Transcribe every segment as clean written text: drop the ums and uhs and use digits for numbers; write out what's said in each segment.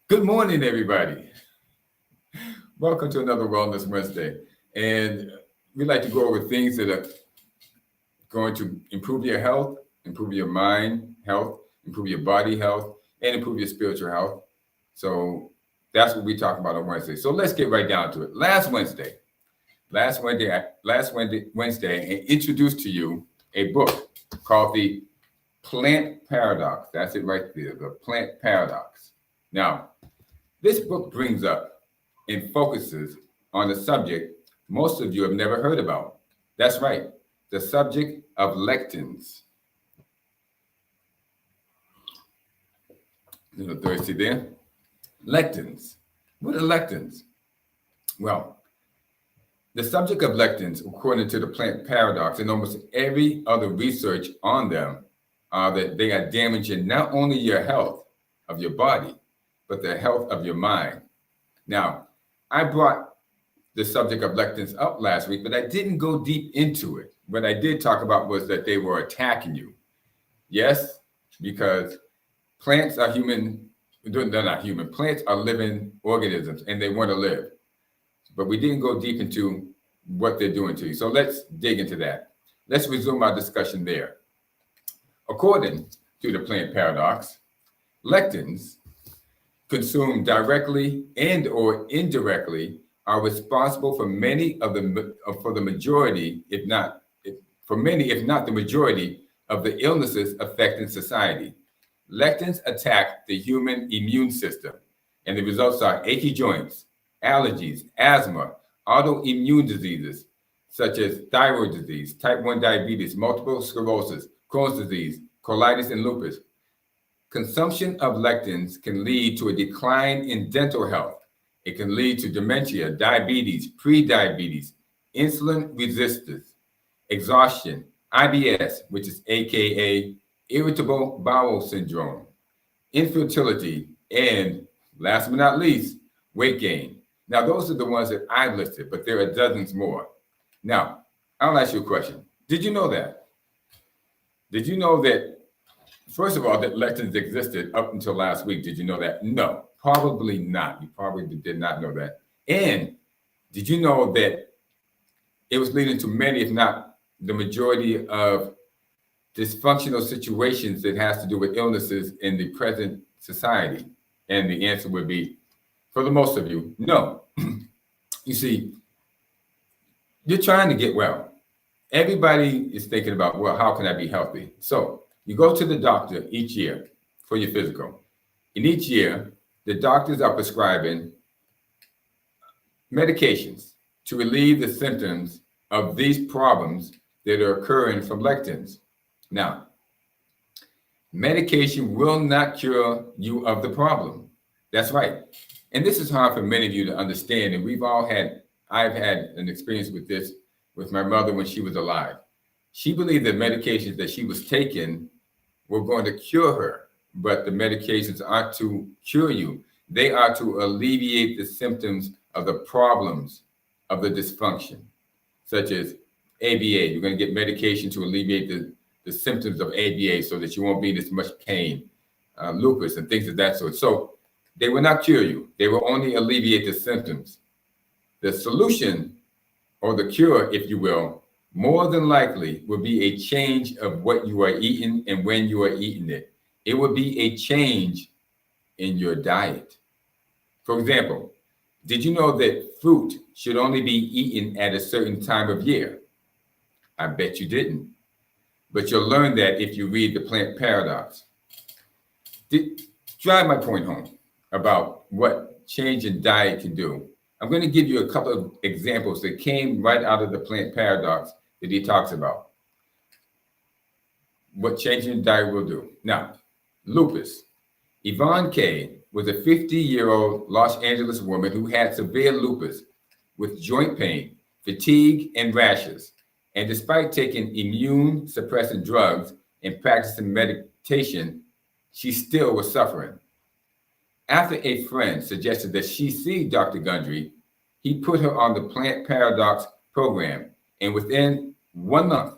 Good morning, everybody. Welcome to another Wellness Wednesday. And we like to go over things that are going to improve your health, improve your mind health, improve your body health, and improve your spiritual health. So that's what we talk about on Wednesday. So let's get right down to it. Last Wednesday, I introduced to you a book called The Plant Paradox. That's it right there, The Plant Paradox. Now, this book brings up and focuses on a subject most of you have never heard about. That's right, the subject of lectins. A little thirsty there. Lectins. What are lectins? Well, the subject of lectins, according to the plant paradox and almost every other research on them, are that they are damaging not only your health of your body, but the health of your mind. Now, I brought the subject of lectins up last week, but I didn't go deep into it. What I did talk about was that they were attacking you. Yes, because plants are human, they're not human, plants are living organisms and they want to live. But we didn't go deep into what they're doing to you. So let's dig into that. Let's resume our discussion there. According to the plant paradox, lectins consumed directly and or indirectly are responsible for the majority, if not the majority of the illnesses affecting society. Lectins attack the human immune system, and the results are achy joints, allergies, asthma, autoimmune diseases such as thyroid disease, type 1 diabetes, multiple sclerosis, Crohn's disease, colitis, and lupus. Consumption of lectins can lead to a decline in dental health. It can lead to dementia, diabetes, prediabetes, insulin resistance, exhaustion, IBS, which is AKA irritable bowel syndrome, infertility, and last but not least, weight gain. Now, those are the ones that I've listed, but there are dozens more. Now, I'll ask you a question. Did you know that? Did you know that, first of all, that lectins existed up until last week? Did you know that? No, probably not. You probably did not know that. And did you know that it was leading to many, if not the majority of dysfunctional situations that has to do with illnesses in the present society? And the answer would be, for the most of you, no. You see, you're trying to get well. Everybody is thinking about, well, how can I be healthy? So you go to the doctor each year for your physical. And each year, the doctors are prescribing medications to relieve the symptoms of these problems that are occurring from lectins. Now, medication will not cure you of the problem. That's right. And this is hard for many of you to understand. And I've had an experience with this with my mother when she was alive. She believed that medications that she was taking were going to cure her, but the medications aren't to cure you. They are to alleviate the symptoms of the problems of the dysfunction, such as ABA. You're going to get medication to alleviate the symptoms of ABA so that you won't be in as much pain, lupus, and things of that sort. So they will not cure you. They will only alleviate the symptoms. The solution, or the cure, if you will, more than likely will be a change of what you are eating and when you are eating it. It will be a change in your diet. For example, did you know that fruit should only be eaten at a certain time of year? I bet you didn't. But you'll learn that if you read The Plant Paradox. Drive my point home about what change in diet can do. I'm going to give you a couple of examples that came right out of the plant paradox that he talks about. What changing diet will do. Now, lupus. Yvonne K. was a 50-year-old Los Angeles woman who had severe lupus with joint pain, fatigue, and rashes. And despite taking immune suppressant drugs and practicing meditation, she still was suffering. After a friend suggested that she see Dr. Gundry, he put her on the Plant Paradox program. And within 1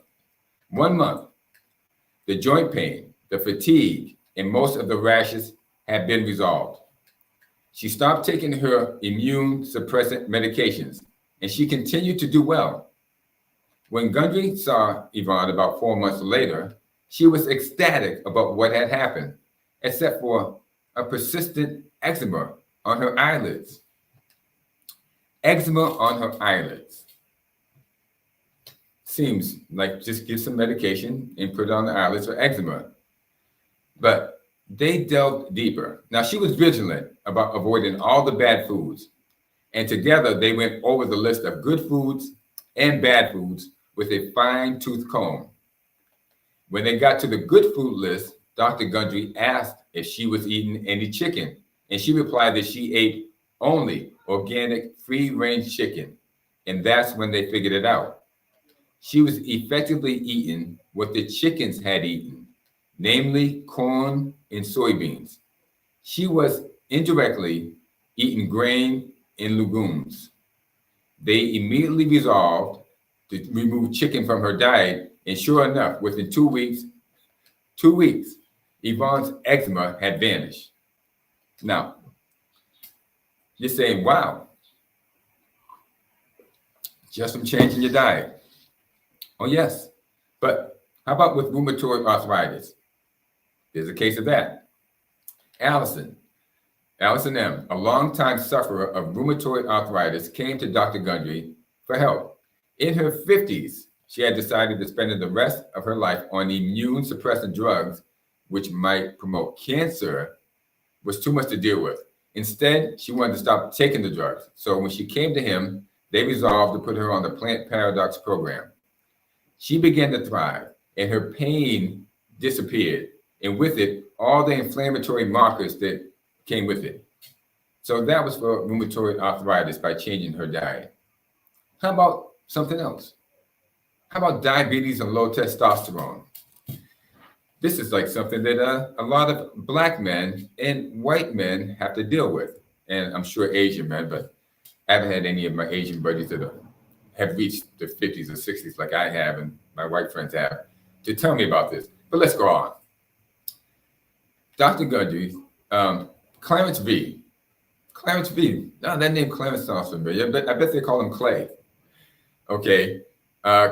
month, the joint pain, the fatigue, and most of the rashes had been resolved. She stopped taking her immune suppressant medications, and she continued to do well. When Gundry saw Yvonne about 4 months later, she was ecstatic about what had happened, except for a persistent eczema on her eyelids. Eczema on her eyelids. Seems like just give some medication and put it on the eyelids for eczema. But they delved deeper. Now, she was vigilant about avoiding all the bad foods. And together, they went over the list of good foods and bad foods with a fine-tooth comb. When they got to the good food list, Dr. Gundry asked if she was eating any chicken, and she replied that she ate only organic, free-range chicken, and that's when they figured it out. She was effectively eating what the chickens had eaten, namely corn and soybeans. She was indirectly eating grain and legumes. They immediately resolved to remove chicken from her diet, and sure enough, within 2 weeks, Yvonne's eczema had vanished. Now, you're saying, wow, just from changing your diet. Oh, yes. But how about with rheumatoid arthritis? There's a case of that. Allison M., a longtime sufferer of rheumatoid arthritis, came to Dr. Gundry for help. In her 50s, she had decided to spend the rest of her life on immune suppressant drugs, which might promote cancer, was too much to deal with. Instead, she wanted to stop taking the drugs. So when she came to him, they resolved to put her on the Plant Paradox program. She began to thrive, and her pain disappeared, and with it, all the inflammatory markers that came with it. So that was for rheumatoid arthritis by changing her diet. How about something else? How about diabetes and low testosterone? This is like something that a lot of Black men and white men have to deal with, and I'm sure Asian men, but I haven't had any of my Asian buddies that have reached the 50s or 60s like I have and my white friends have to tell me about this. But let's go on. Dr. Gundry, Clarence V. Now that name Clarence sounds familiar, but I bet they call him Clay. Okay.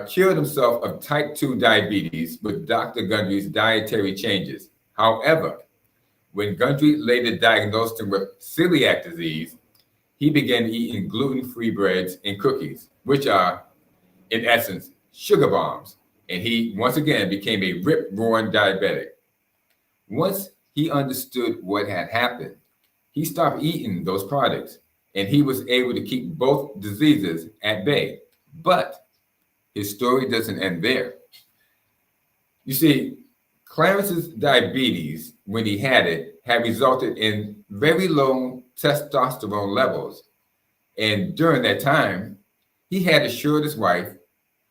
Cured himself of type 2 diabetes with Dr. Gundry's dietary changes. However, when Gundry later diagnosed him with celiac disease, he began eating gluten-free breads and cookies, which are, in essence, sugar bombs. And he, once again, became a rip-roaring diabetic. Once he understood what had happened, he stopped eating those products, and he was able to keep both diseases at bay. But his story doesn't end there. You see, Clarence's diabetes, when he had it, had resulted in very low testosterone levels. And during that time, he had assured his wife,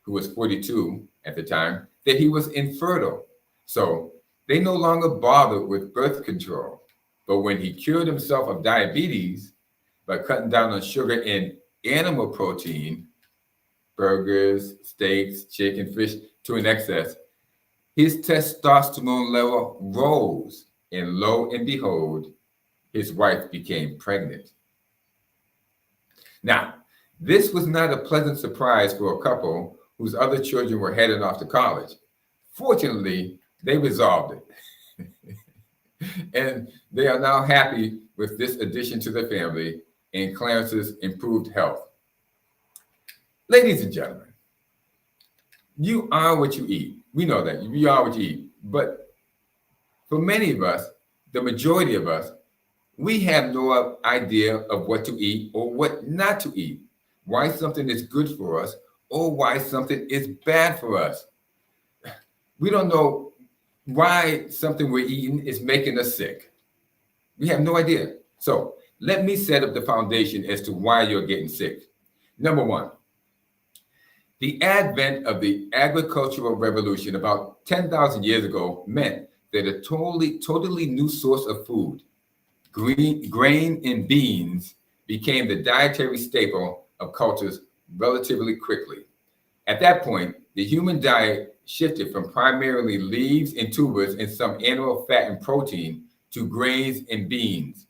who was 42 at the time, that he was infertile. So they no longer bothered with birth control. But when he cured himself of diabetes by cutting down on sugar and animal protein, burgers, steaks, chicken, fish, to an excess, his testosterone level rose, and lo and behold, his wife became pregnant. Now, this was not a pleasant surprise for a couple whose other children were headed off to college. Fortunately, they resolved it. And they are now happy with this addition to the family and Clarence's improved health. Ladies and gentlemen, you are what you eat. We know that. You are what you eat. But for many of us, the majority of us, we have no idea of what to eat or what not to eat, why something is good for us or why something is bad for us. We don't know why something we're eating is making us sick. We have no idea. So let me set up the foundation as to why you're getting sick. Number one, the advent of the agricultural revolution about 10,000 years ago meant that a totally new source of food, grain and beans, became the dietary staple of cultures relatively quickly. At that point, the human diet shifted from primarily leaves and tubers and some animal fat and protein to grains and beans.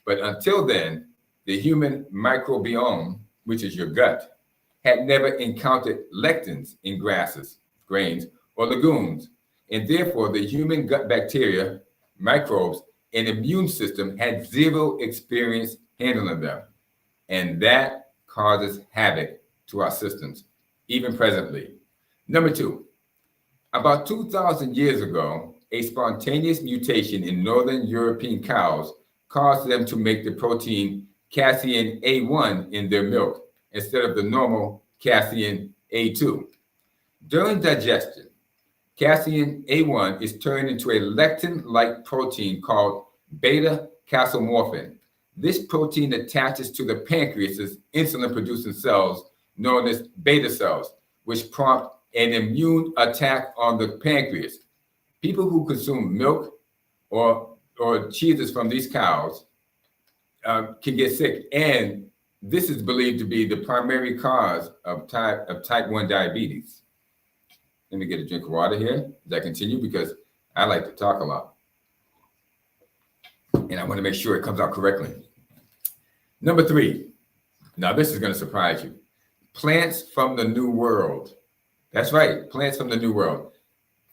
But until then, the human microbiome, which is your gut, had never encountered lectins in grasses, grains, or legumes. And therefore, the human gut bacteria, microbes, and immune system had zero experience handling them. And that causes havoc to our systems, even presently. Number two, about 2,000 years ago, a spontaneous mutation in northern European cows caused them to make the protein casein A1 in their milk instead of the normal casein A2. During digestion, casein A1 is turned into a lectin-like protein called beta-casomorphin. This protein attaches to the pancreas's insulin-producing cells known as beta cells, which prompt an immune attack on the pancreas. People who consume milk or cheeses from these cows can get sick, and this is believed to be the primary cause of type 1 diabetes. Let me get a drink of water here as I continue, because I like to talk a lot. And I want to make sure it comes out correctly. Number three. Now, this is going to surprise you. Plants from the New World. That's right, plants from the New World.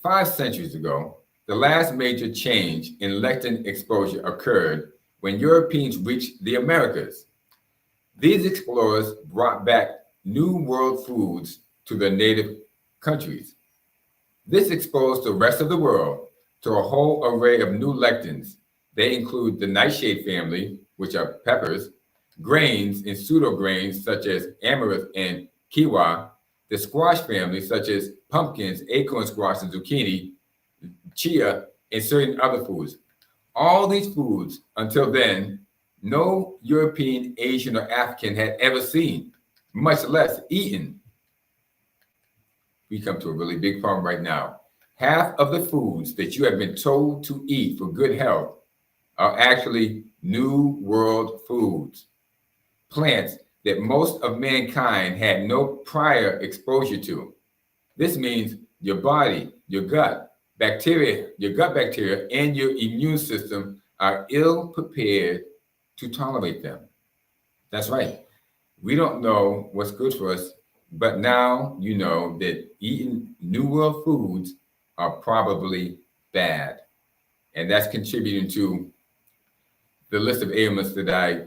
5 centuries ago, the last major change in lectin exposure occurred when Europeans reached the Americas. These explorers brought back New World foods to their native countries. This exposed the rest of the world to a whole array of new lectins. They include the nightshade family, which are peppers, grains and pseudograins such as amaranth and quinoa, the squash family such as pumpkins, acorn squash and zucchini, chia, and certain other foods. All these foods, until then, no European, Asian, or African had ever seen, much less eaten. We come to a really big problem right now. Half of the foods that you have been told to eat for good health are actually New World foods, plants that most of mankind had no prior exposure to. This means your body, your gut bacteria, and your immune system are ill prepared to tolerate them. That's right. We don't know what's good for us, but now you know that eating New World foods are probably bad. And that's contributing to the list of ailments that I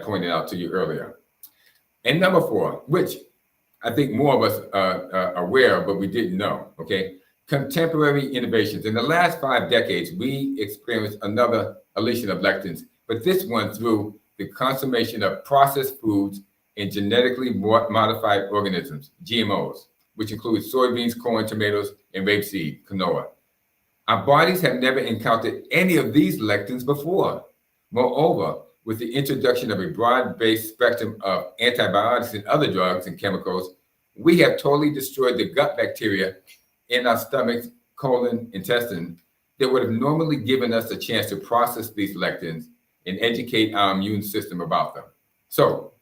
pointed out to you earlier. And number 4, which I think more of us are aware of, but we didn't know, okay? Contemporary innovations. In the last 5 decades, we experienced another elation of lectins, but this one through the consummation of processed foods and genetically modified organisms, GMOs, which include soybeans, corn, tomatoes, and rapeseed, canola. Our bodies have never encountered any of these lectins before. Moreover, with the introduction of a broad-based spectrum of antibiotics and other drugs and chemicals, we have totally destroyed the gut bacteria in our stomachs, colon, intestine that would have normally given us a chance to process these lectins and educate our immune system about them. So,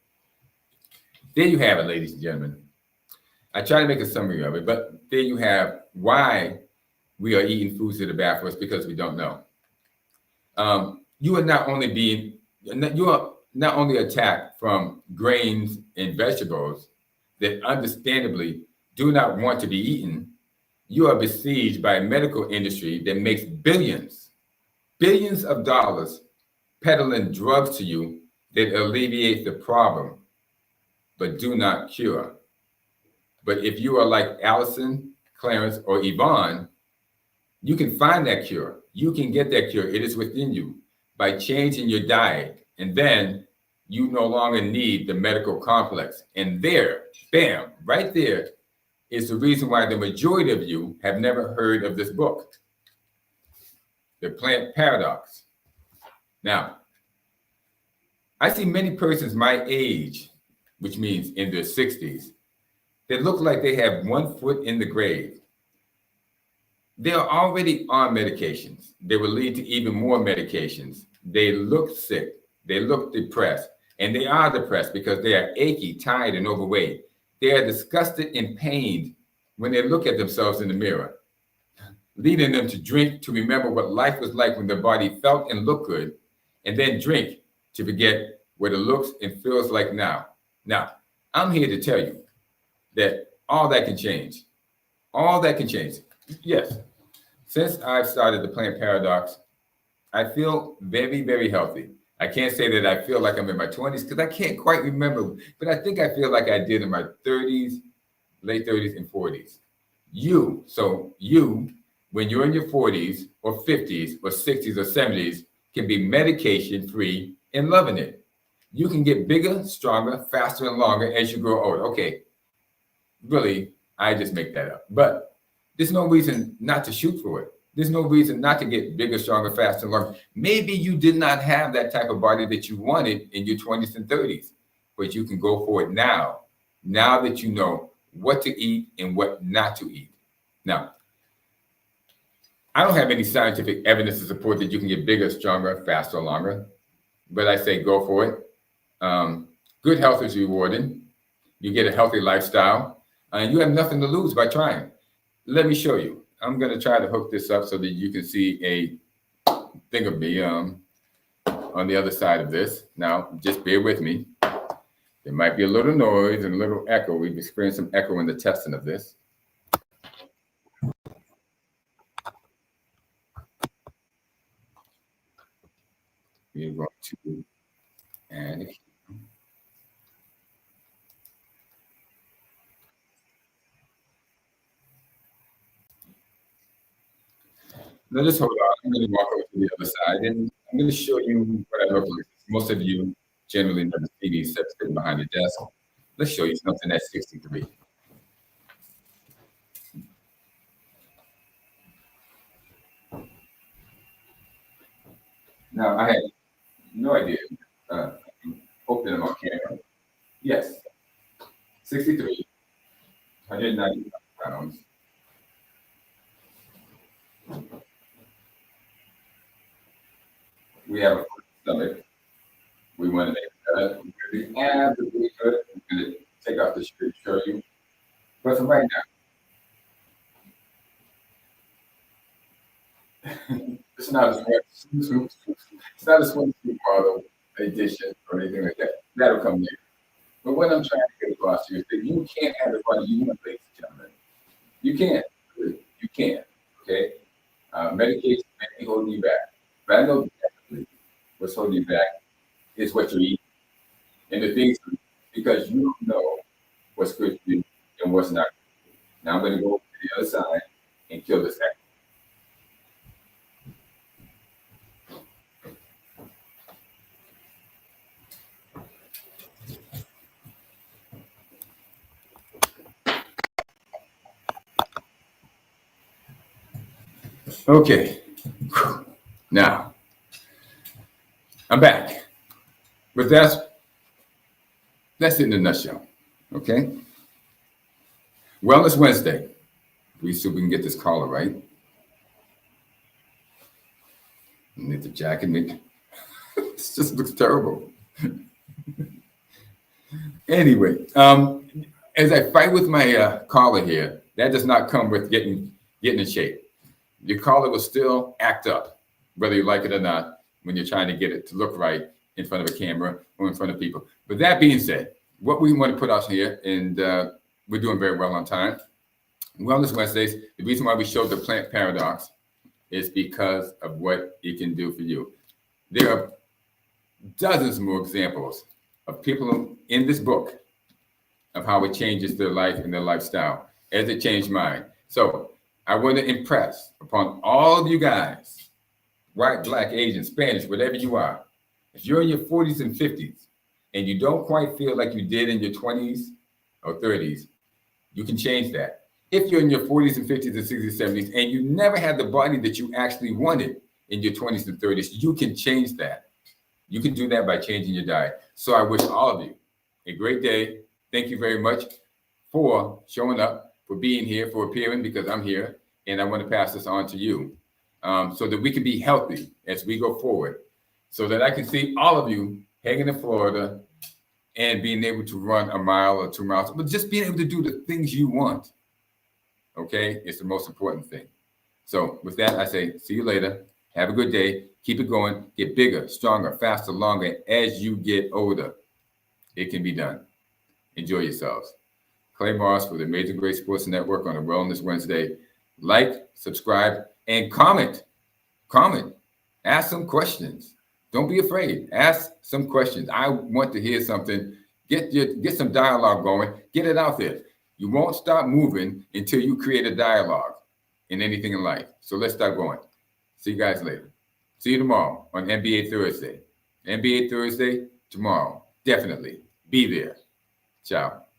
there you have it, ladies and gentlemen. I try to make a summary of it, but there you have why we are eating foods that are bad for us, because we don't know. You are not only attacked from grains and vegetables that understandably do not want to be eaten. You are besieged by a medical industry that makes billions of dollars peddling drugs to you that alleviate the problem, but do not cure. But if you are like Allison, Clarence, or Yvonne, you can find that cure. You can get that cure. It is within you by changing your diet. And then you no longer need the medical complex. And there, bam, right there is the reason why the majority of you have never heard of this book, The Plant Paradox. Now, I see many persons my age, which means in their 60s, that look like they have one foot in the grave. They are already on medications. They will lead to even more medications. They look sick. They look depressed. And they are depressed because they are achy, tired, and overweight. They are disgusted and pained when they look at themselves in the mirror, leading them to drink to remember what life was like when their body felt and looked good, and then drink to forget what it looks and feels like now. Now, I'm here to tell you that all that can change. All that can change. Yes, since I've started the Plant Paradox, I feel very, very healthy. I can't say that I feel like I'm in my 20s because I can't quite remember, but I think I feel like I did in my 30s, late 30s and 40s. You, when you're in your 40s or 50s or 60s or 70s, can be medication free and loving it. You can get bigger, stronger, faster, and longer as you grow older. Okay, really, I just make that up. But there's no reason not to shoot for it. There's no reason not to get bigger, stronger, faster, and longer. Maybe you did not have that type of body that you wanted in your 20s and 30s, but you can go for it now that you know what to eat and what not to eat. Now, I don't have any scientific evidence to support that you can get bigger, stronger, faster, longer, but I say go for it. Good health is rewarding. You get a healthy lifestyle, and you have nothing to lose by trying. Let me show you. I'm going to try to hook this up so that you can see a thing of me on the other side of this. Now, just bear with me. There might be a little noise and a little echo. We've experienced some echo in the testing of this. We're going to add it. Now just hold on. I'm going to walk over to the other side and I'm going to show you what I look like. Most of you generally never see me except sitting behind the desk. Let's show you something at 63. Now, I had no idea. Open it on camera. Yes, 63, 190 pounds. We have a stomach. We want to make the abs are really good. I'm going to take off the shirt to show you. But for right now, it's not a swimsuit. It's not a swimsuit model edition or anything like that. That'll come later. But what I'm trying to get across here is that you can't have the body you want, ladies and gentlemen. You can't. You can't. Okay? Medication may be holding you back. But I know definitely what's holding you back is what you eat and the things, because you don't know what's good for you and what's not. Now I'm going to go to the other side and kill this act. Okay, now I'm back. But that's it in a nutshell. Okay. Wellness Wednesday. We see if we can get this collar right. Need the jacket. This just looks terrible. Anyway, as I fight with my collar here, that does not come with getting in shape. Your collar will still act up, whether you like it or not, when you're trying to get it to look right in front of a camera or in front of people. But that being said, what we want to put out here, and we're doing very well on time. Wellness Wednesdays, the reason why we showed the Plant Paradox is because of what it can do for you. There are dozens more examples of people in this book of how it changes their life and their lifestyle, as it changed mine. So I want to impress upon all of you guys, white, black, Asian, Spanish, whatever you are. If you're in your 40s and 50s and you don't quite feel like you did in your 20s or 30s, you can change that. If you're in your 40s and 50s and 60s, 70s, and you never had the body that you actually wanted in your 20s and 30s, you can change that. You can do that by changing your diet. So I wish all of you a great day. Thank you very much for showing up, for being here, for appearing, because I'm here, and I want to pass this on to you so that we can be healthy as we go forward, so that I can see all of you hanging in Florida and being able to run a mile or 2 miles, but just being able to do the things you want. Okay, it's the most important thing. So with that, I say, see you later. Have a good day. Keep it going. Get bigger, stronger, faster, longer as you get older. It can be done. Enjoy yourselves. Clay Moss for the Amazing Grace Sports Network on a Wellness Wednesday. Like, subscribe, and comment. Comment. Ask some questions. Don't be afraid. Ask some questions. I want to hear something. Get some dialogue going. Get it out there. You won't stop moving until you create a dialogue in anything in life. So let's start going. See you guys later. See you tomorrow on NBA Thursday. NBA Thursday tomorrow. Definitely be there. Ciao.